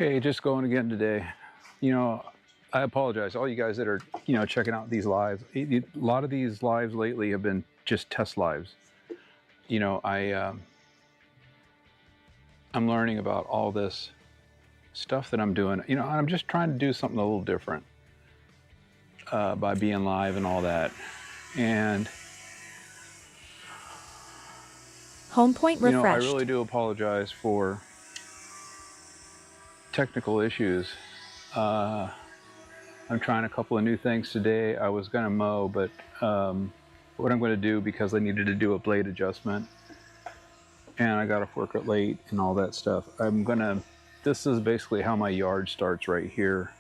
Okay, just going again today. You know, I apologize, all you guys that are, checking out these lives. A lot of these lives lately have been just test lives. I'm learning about all this stuff that I'm doing. I'm just trying to do something a little different by being live and all that. And Home point refreshed. I really do apologize for technical issues. I'm trying a couple of new things today. I was going to mow, but what I'm going to do, because I needed to do a blade adjustment and I got off work at late and all that stuff, this is basically how my yard starts right here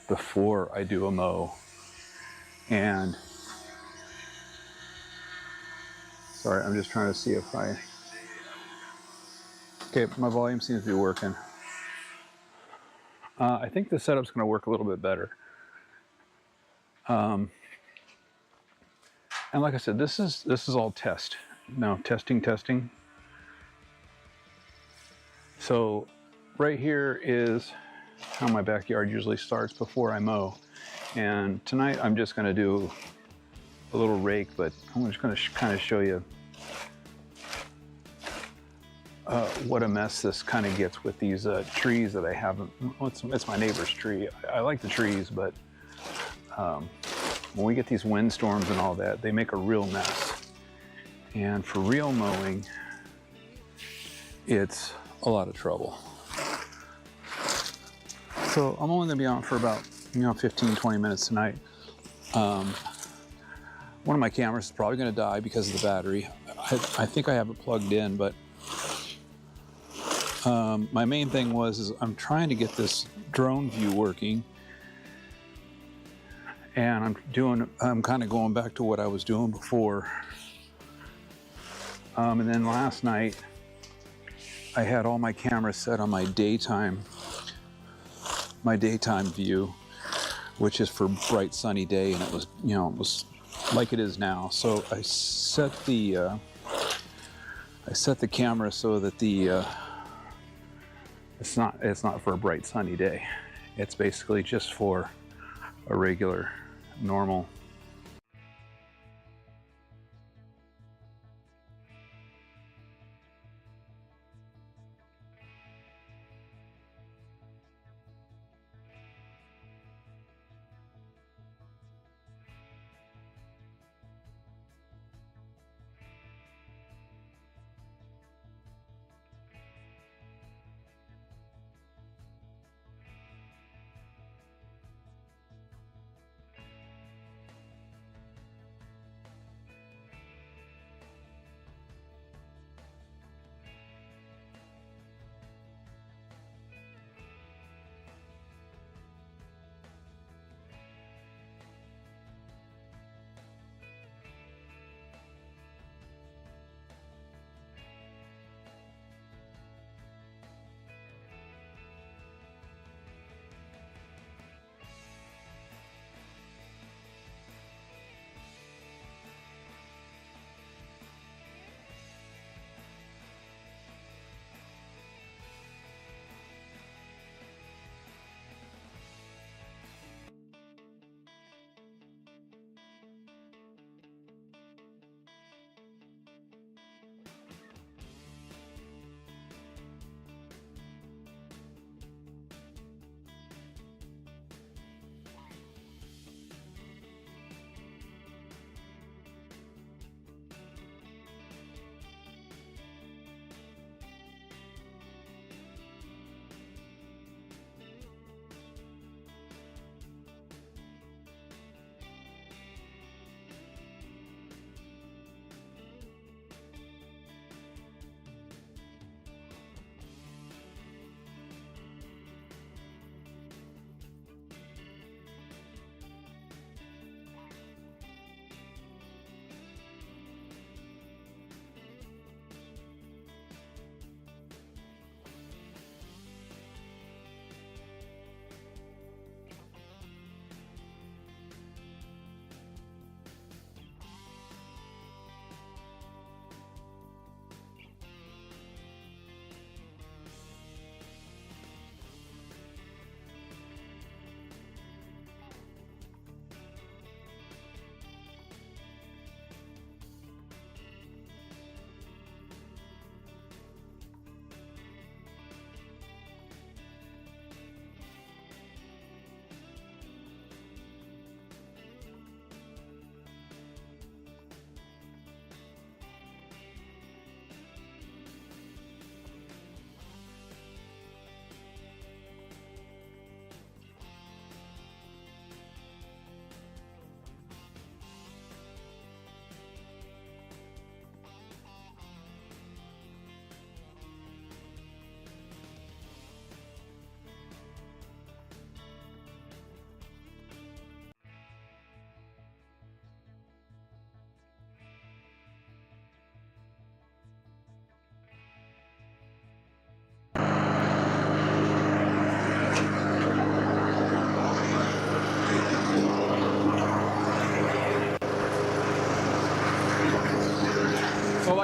before I do a mow. And sorry, I'm just trying to see if okay, my volume seems to be working. I think the setup's going to work a little bit better. And like I said, this is all test. No, testing. So right here is how my backyard usually starts before I mow. And tonight I'm just going to do a little rake, but I'm just going to kind of show you what a mess this kind of gets with these trees that I have. It's my neighbor's tree. I like the trees, but when we get these windstorms and all that, they make a real mess. And for real mowing, it's a lot of trouble. So I'm only going to be on for about 15-20 minutes tonight. One of my cameras is probably going to die because of the battery. I think I have it plugged in, but my main thing is I'm trying to get this drone view working, and I'm kind of going back to what I was doing before. And then last night I had all my cameras set on my daytime view, which is for bright sunny day, and it was like it is now. So I set the camera so that it's not for a bright sunny day. It's basically just for a regular, normal.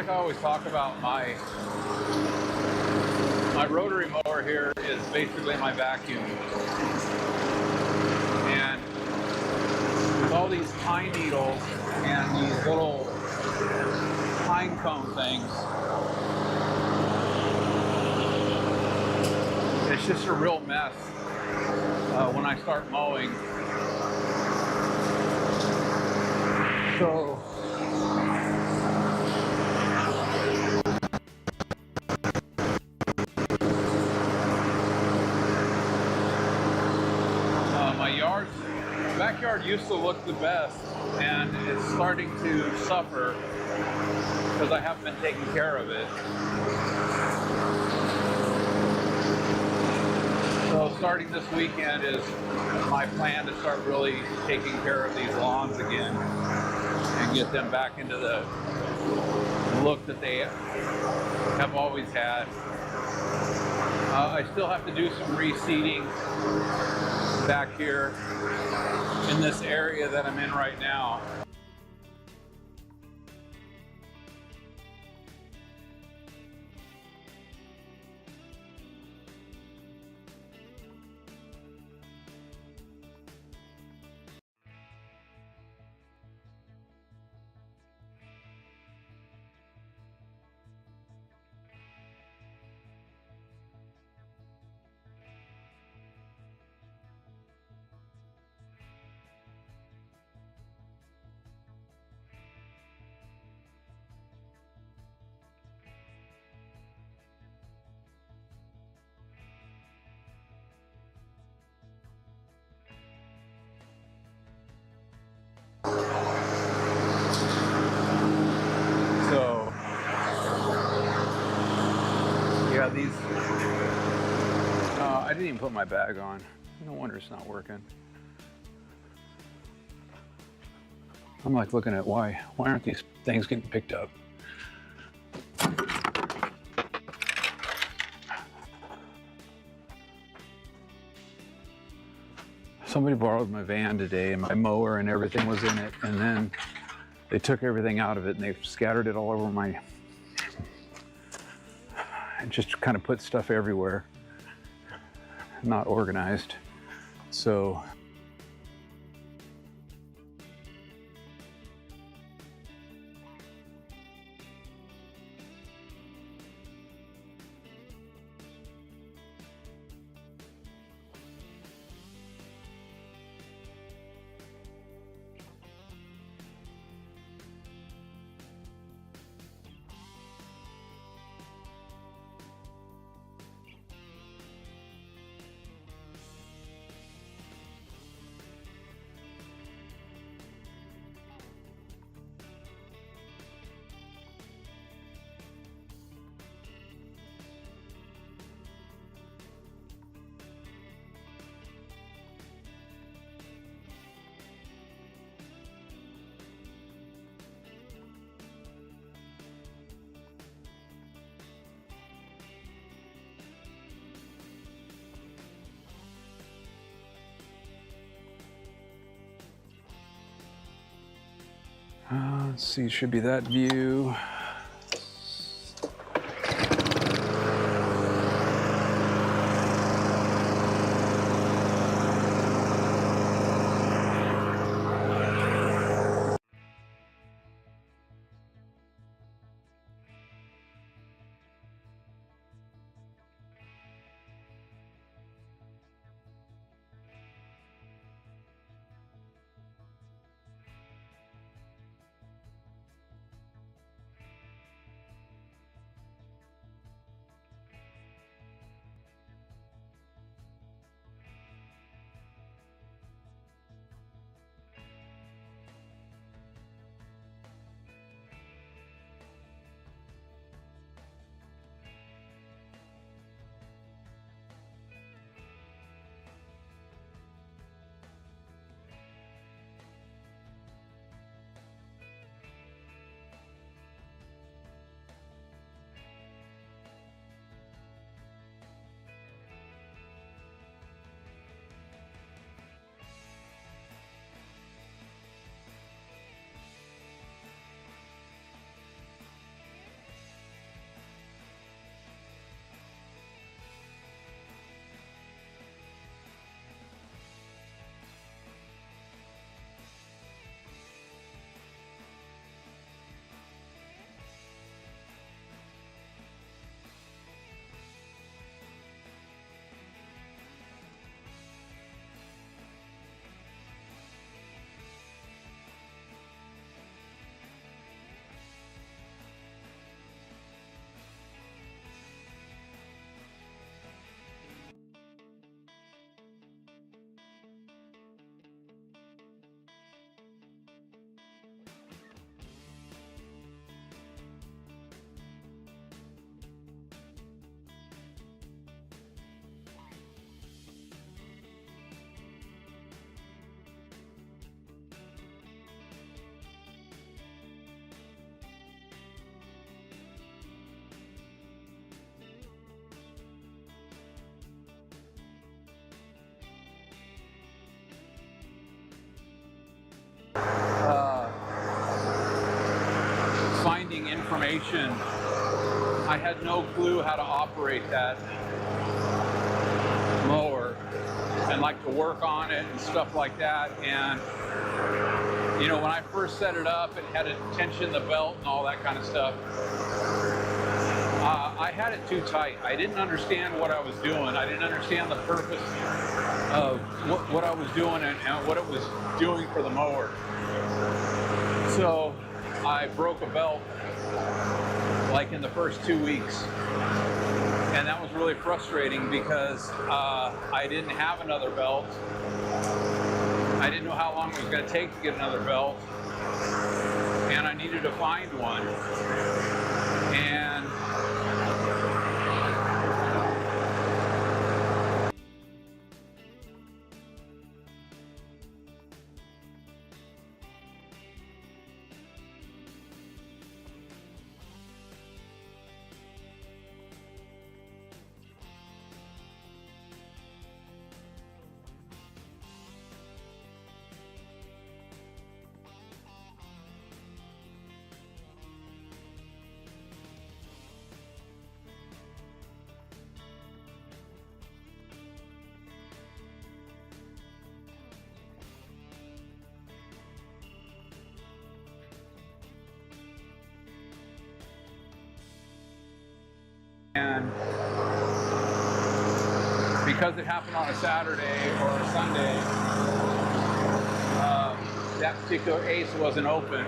like I always talk about, my rotary mower here is basically my vacuum. And with all these pine needles and these little pine cone things, it's just a real mess when I start mowing. So my backyard used to look the best, and it's starting to suffer because I haven't been taking care of it. So starting this weekend is my plan to start really taking care of these lawns again and get them back into the look that they have always had. I still have to do some reseeding back here in this area that I'm in right now. So, yeah, these, I didn't even put my bag on. No wonder it's not working. I'm like looking at why aren't these things getting picked up? Somebody borrowed my van today, and my mower and everything was in it, and then they took everything out of it and they scattered it all over my, and just kind of put stuff everywhere, not organized. So let's see, it should be that view. misinformation, I had no clue how to operate that mower and like to work on it and stuff like that. And you know, when I first set it up and had to tension the belt and all that kind of stuff, I had it too tight. I didn't understand what I was doing. I didn't understand the purpose of what I was doing and what it was doing for the mower. So I broke a belt like in the first 2 weeks. And that was really frustrating because I didn't have another belt. I didn't know how long it was going to take to get another belt. And I needed to find one. And because it happened on a Saturday or a Sunday, that particular Ace wasn't open.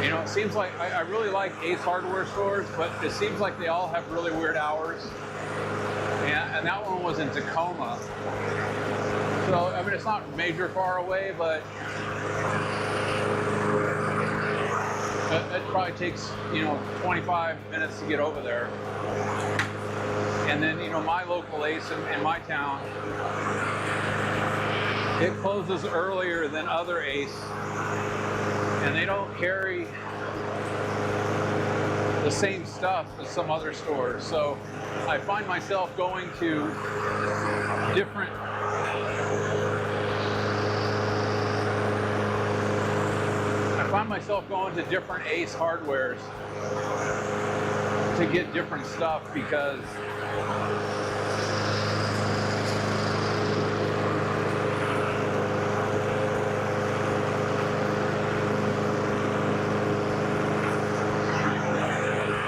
You know, it seems like I really like Ace hardware stores, but it seems like they all have really weird hours. And that one was in Tacoma. So, I mean, it's not major far away, but it probably takes, you know, 25 minutes to get over there. And then, you know, my local Ace in my town, it closes earlier than other Ace, and they don't carry the same stuff as some other stores. So I find myself going to different Ace hardwares to get different stuff because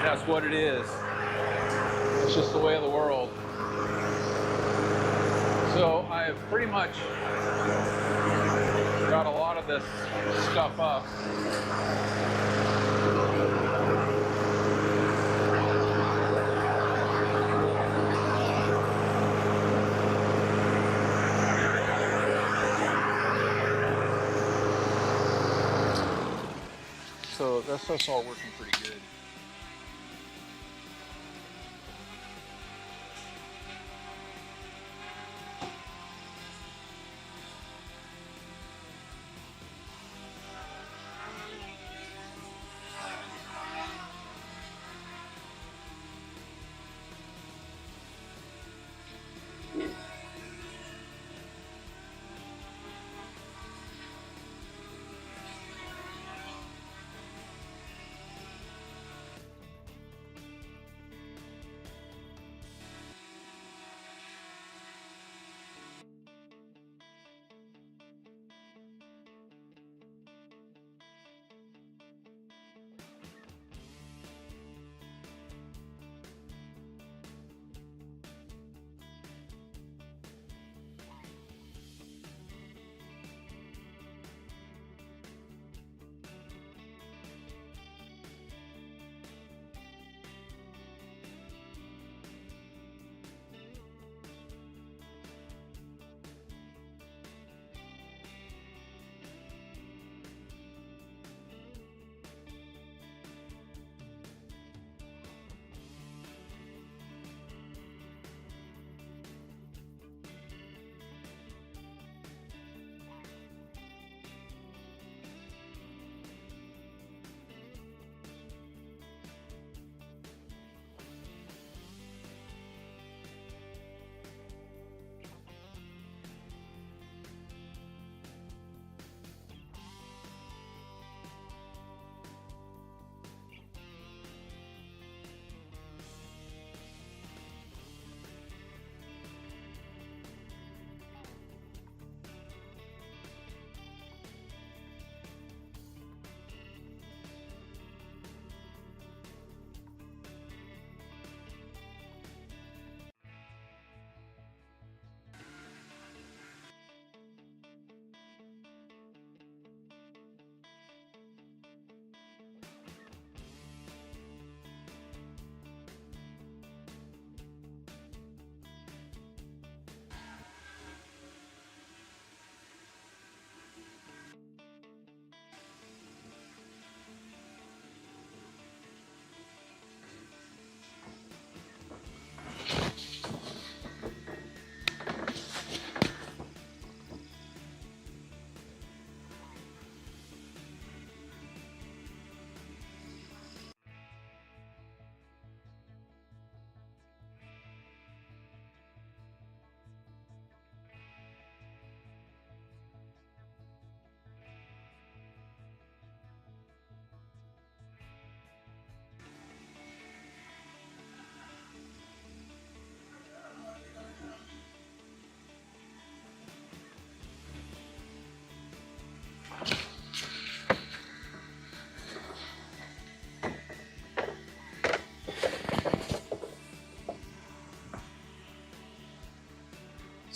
that's what it is. It's just the way of the world. So I've pretty much got a lot of this stuff up. So that's all working pretty good.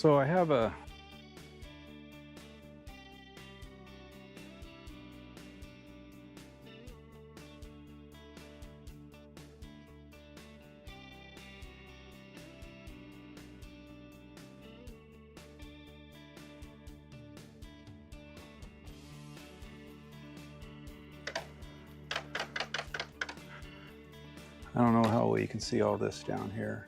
So I have a I don't know how well you can see all this down here.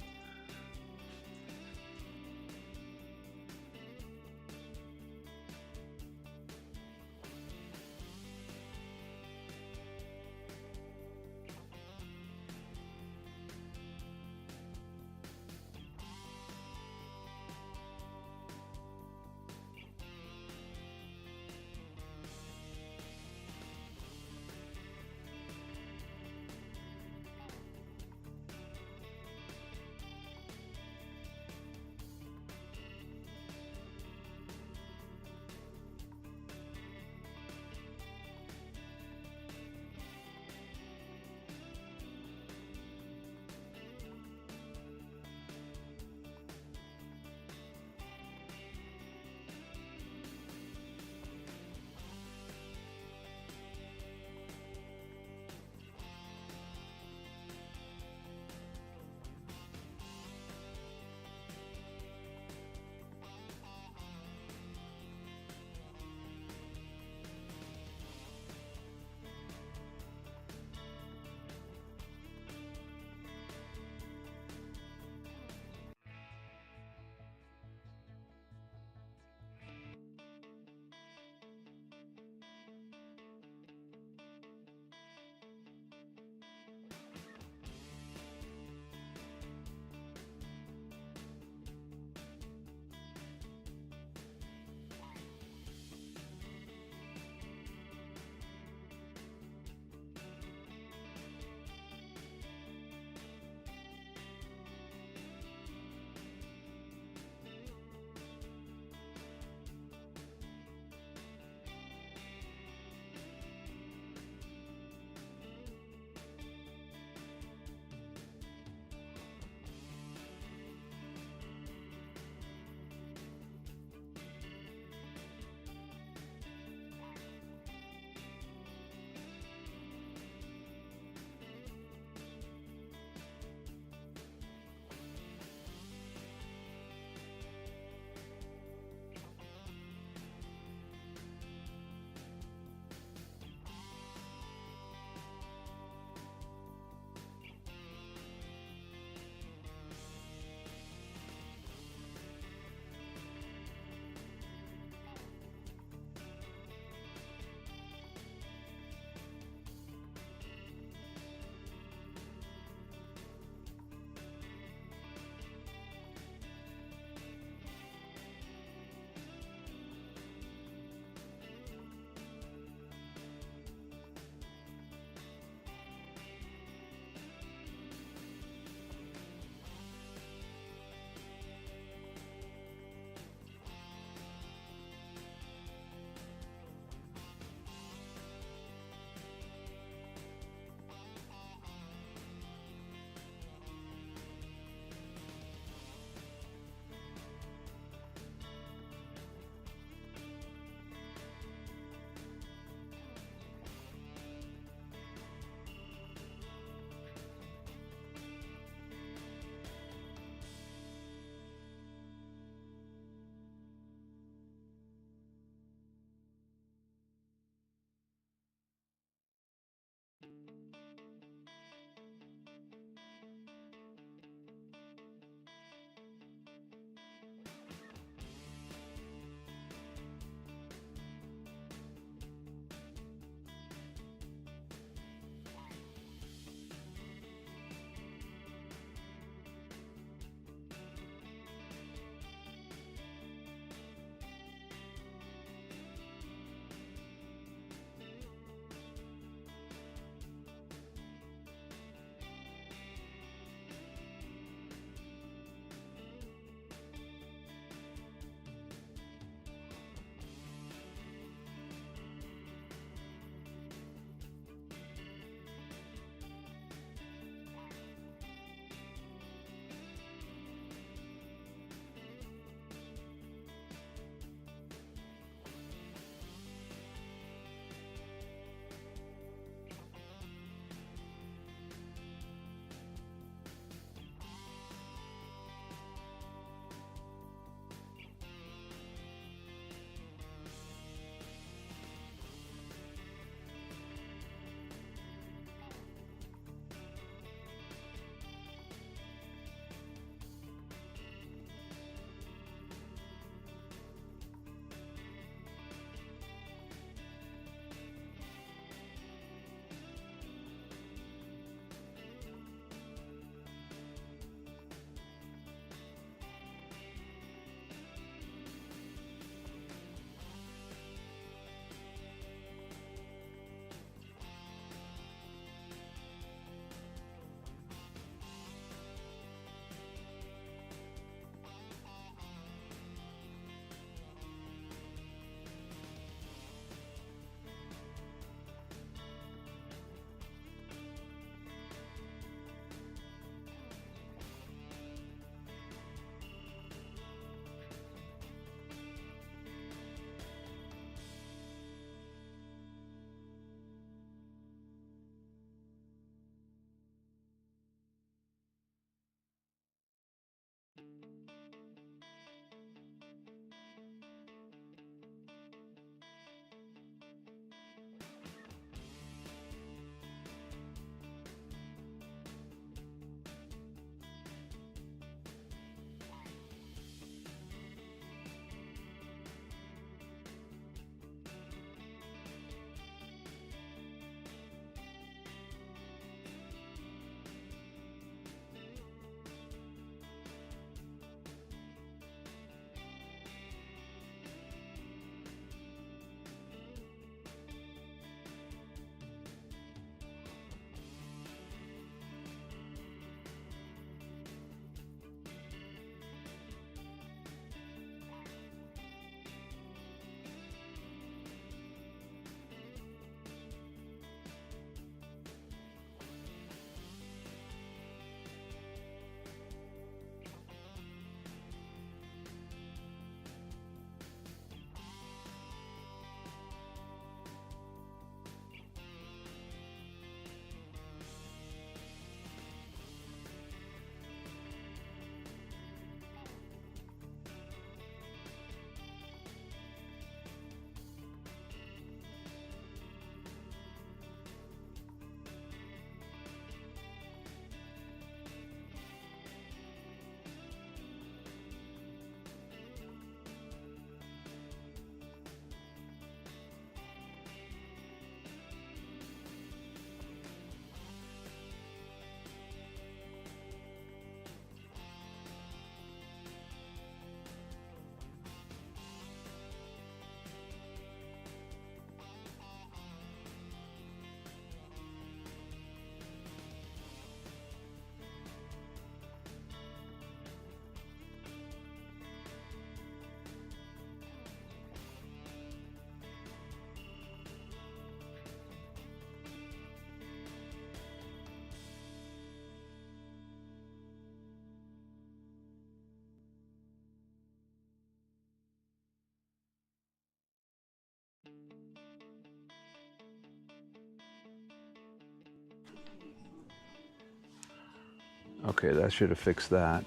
Okay, that should have fixed that.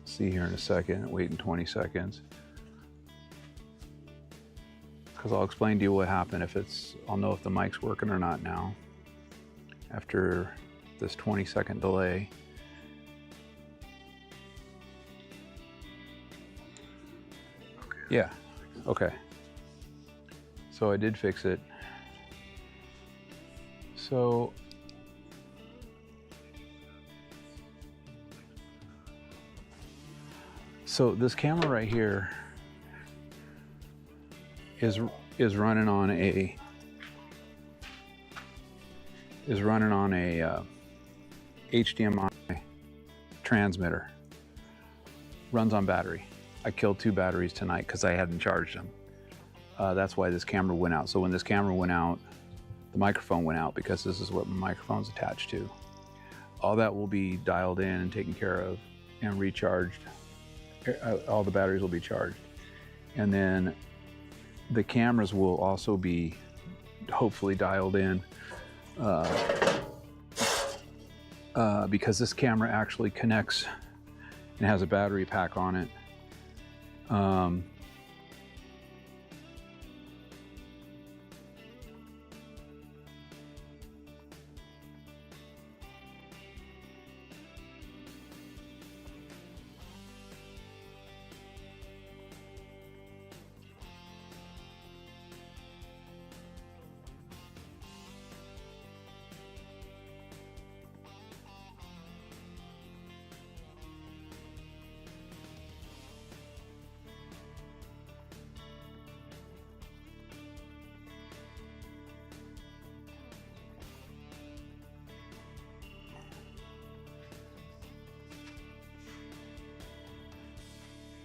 See here in a second, wait in 20 seconds. Because I'll explain to you what happened I'll know if the mic's working or not now. After this 20-second delay. Yeah, okay. So I did fix it. So this camera right here is running on a HDMI transmitter. Runs on battery. I killed 2 batteries tonight because I hadn't charged them. That's why this camera went out. So when this camera went out, the microphone went out because this is what my microphone's attached to. All that will be dialed in and taken care of and recharged. All the batteries will be charged. And then the cameras will also be hopefully dialed in because this camera actually connects and has a battery pack on it.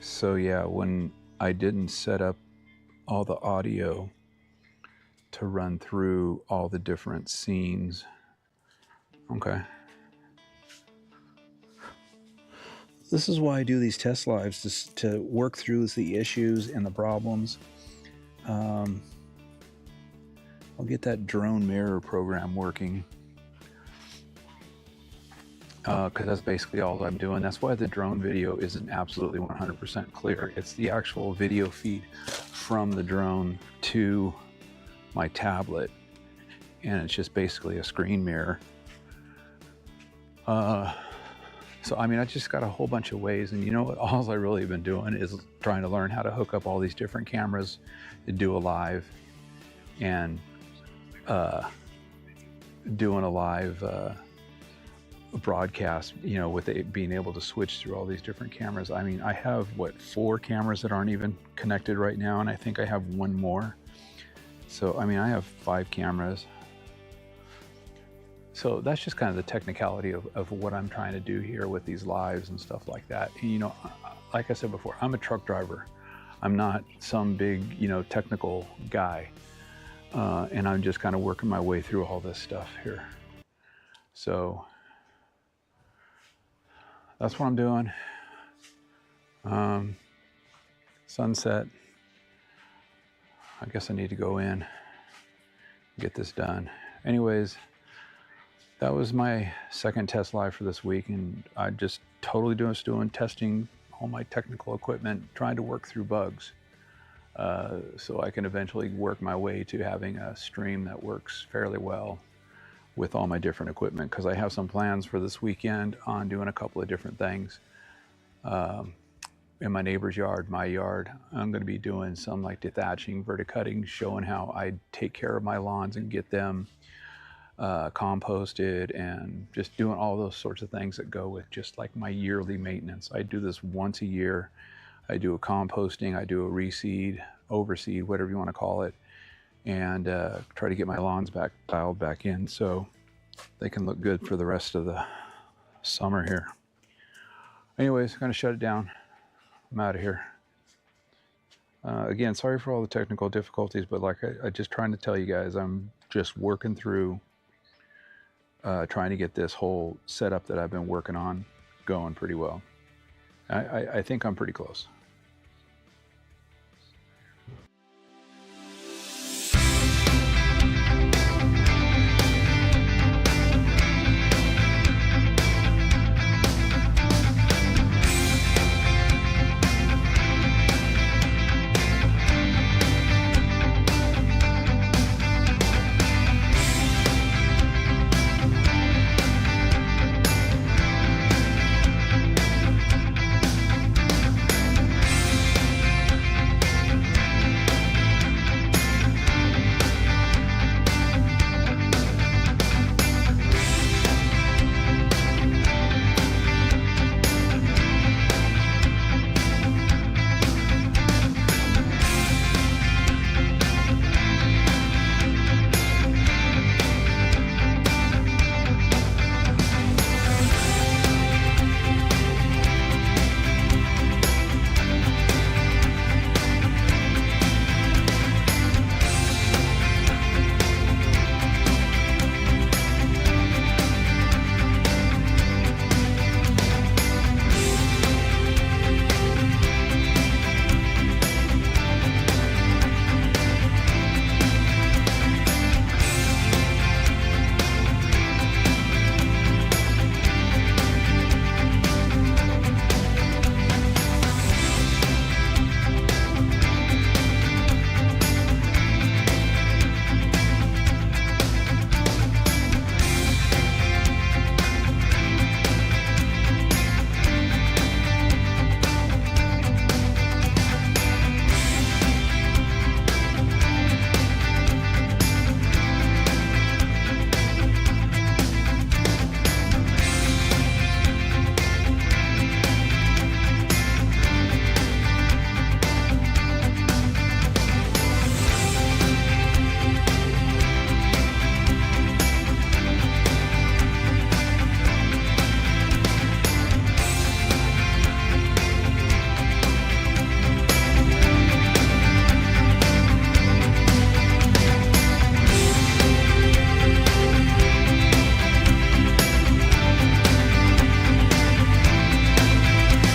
So yeah, when I didn't set up all the audio to run through all the different scenes. Okay. This is why I do these test lives, to work through the issues and the problems. I'll get that drone mirror program working. Because that's basically all I'm doing. That's why the drone video isn't absolutely 100% clear. It's the actual video feed from the drone to my tablet, and it's just basically a screen mirror. So I mean, I just got a whole bunch of ways, and you know what? All I really have been doing is trying to learn how to hook up all these different cameras to do a live, and doing a live broadcast, you know, with it being able to switch through all these different cameras. I mean, I have, what, 4 cameras that aren't even connected right now, and I think I have 1 more. So, I mean, I have 5 cameras. So that's just kind of the technicality of what I'm trying to do here with these lives and stuff like that. And, you know, like I said before, I'm a truck driver. I'm not some big, you know, technical guy. And I'm just kind of working my way through all this stuff here. So that's what I'm doing. Sunset. I guess I need to go in, get this done. Anyways, that was my second test live for this week, and I just totally doing testing all my technical equipment, trying to work through bugs, so I can eventually work my way to having a stream that works fairly well with all my different equipment, because I have some plans for this weekend on doing a couple of different things. In my neighbor's yard, my yard, I'm going to be doing some like dethatching, verticutting, showing how I take care of my lawns and get them composted, and just doing all those sorts of things that go with just like my yearly maintenance. I do this once a year. I do a composting, I do a reseed, overseed, whatever you want to call it, and try to get my lawns dialed back in so they can look good for the rest of the summer here. Anyways, I'm going to shut it down. I'm out of here. Again, sorry for all the technical difficulties, but like I just trying to tell you guys, I'm just working through trying to get this whole setup that I've been working on going pretty well. I think I'm pretty close.